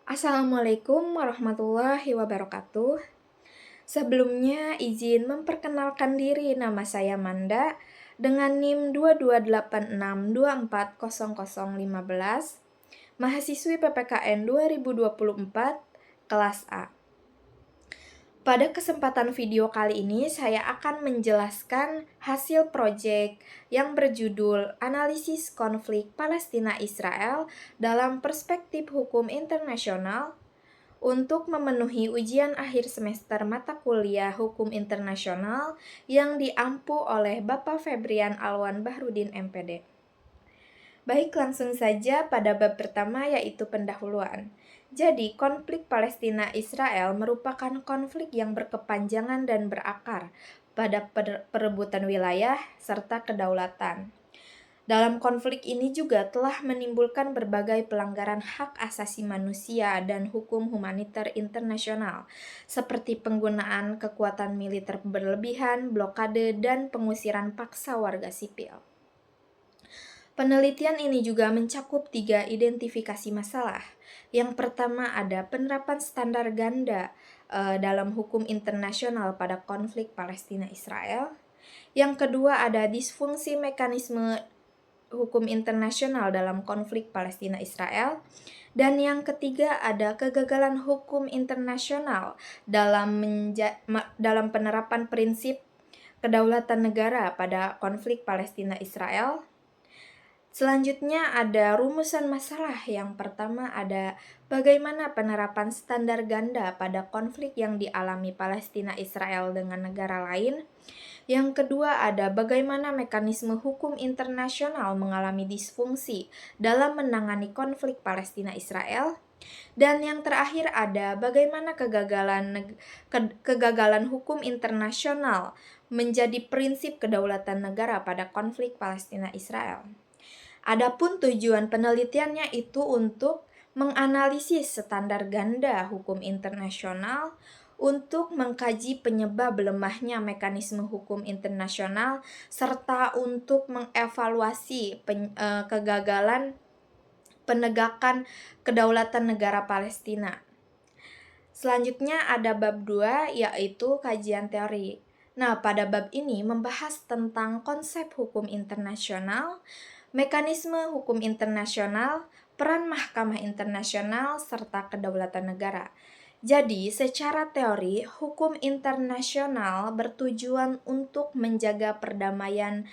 Assalamualaikum warahmatullahi wabarakatuh. Sebelumnya izin memperkenalkan diri, nama saya Manda dengan NIM 2286240015, mahasiswi PPKN 2024 kelas A. Pada kesempatan video kali ini saya akan menjelaskan hasil proyek yang berjudul Analisis Konflik Palestina-Israel dalam Perspektif Hukum Internasional untuk memenuhi ujian akhir semester mata kuliah Hukum Internasional yang diampu oleh Bapak Febrian Alwan Bahrudin MPD. Baik, langsung saja pada bab pertama, yaitu pendahuluan. Jadi, konflik Palestina-Israel merupakan konflik yang berkepanjangan dan berakar pada perebutan wilayah serta kedaulatan. Dalam konflik ini juga telah menimbulkan berbagai pelanggaran hak asasi manusia dan hukum humaniter internasional, seperti penggunaan kekuatan militer berlebihan, blokade, dan pengusiran paksa warga sipil. Penelitian ini juga mencakup 3 identifikasi masalah. Yang pertama ada penerapan standar ganda dalam hukum internasional pada konflik Palestina-Israel. Yang kedua ada disfungsi mekanisme hukum internasional dalam konflik Palestina-Israel. Dan yang ketiga ada kegagalan hukum internasional dalam penerapan prinsip kedaulatan negara pada konflik Palestina-Israel. Selanjutnya ada rumusan masalah. Yang pertama ada bagaimana penerapan standar ganda pada konflik yang dialami Palestina-Israel dengan negara lain. Yang kedua ada bagaimana mekanisme hukum internasional mengalami disfungsi dalam menangani konflik Palestina-Israel. Dan yang terakhir ada bagaimana kegagalan hukum internasional menjadi prinsip kedaulatan negara pada konflik Palestina-Israel. Adapun tujuan penelitiannya itu untuk menganalisis standar ganda hukum internasional, untuk mengkaji penyebab lemahnya mekanisme hukum internasional, serta untuk mengevaluasi kegagalan penegakan kedaulatan negara Palestina. Selanjutnya ada bab 2, yaitu kajian teori. Nah, pada bab ini membahas tentang konsep hukum internasional, mekanisme hukum internasional, peran mahkamah internasional, serta kedaulatan negara. Jadi, secara teori, hukum internasional bertujuan untuk menjaga perdamaian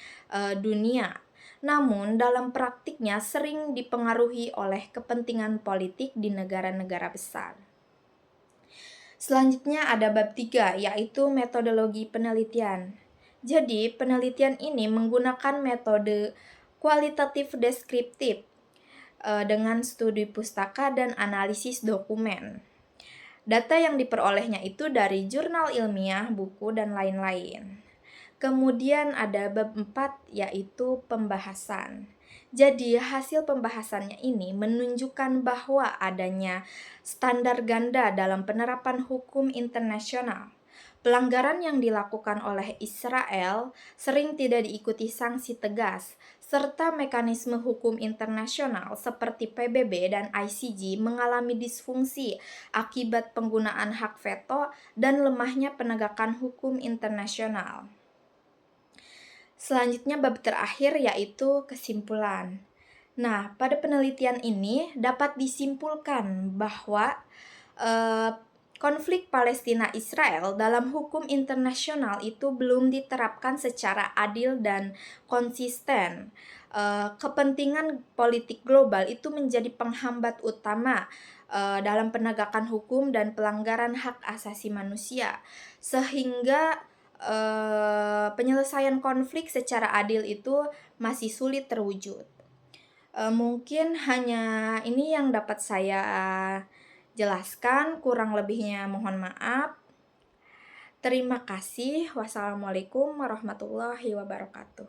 dunia. Namun, dalam praktiknya sering dipengaruhi oleh kepentingan politik di negara-negara besar. Selanjutnya ada bab 3, yaitu metodologi penelitian. Jadi, penelitian ini menggunakan metode kualitatif deskriptif dengan studi pustaka dan analisis dokumen. Data yang diperolehnya itu dari jurnal ilmiah, buku, dan lain-lain. Kemudian ada bab 4, yaitu pembahasan. Jadi hasil pembahasannya ini menunjukkan bahwa adanya standar ganda dalam penerapan hukum internasional. Pelanggaran yang dilakukan oleh Israel sering tidak diikuti sanksi tegas, serta mekanisme hukum internasional seperti PBB dan ICJ mengalami disfungsi akibat penggunaan hak veto dan lemahnya penegakan hukum internasional. Selanjutnya bab terakhir, yaitu kesimpulan. Nah, pada penelitian ini dapat disimpulkan bahwa konflik Palestina-Israel dalam hukum internasional itu belum diterapkan secara adil dan konsisten. Kepentingan politik global itu menjadi penghambat utama dalam penegakan hukum dan pelanggaran hak asasi manusia, sehingga penyelesaian konflik secara adil itu masih sulit terwujud. Mungkin hanya ini yang dapat saya jelaskan, kurang lebihnya mohon maaf. Terima kasih. Wassalamualaikum warahmatullahi wabarakatuh.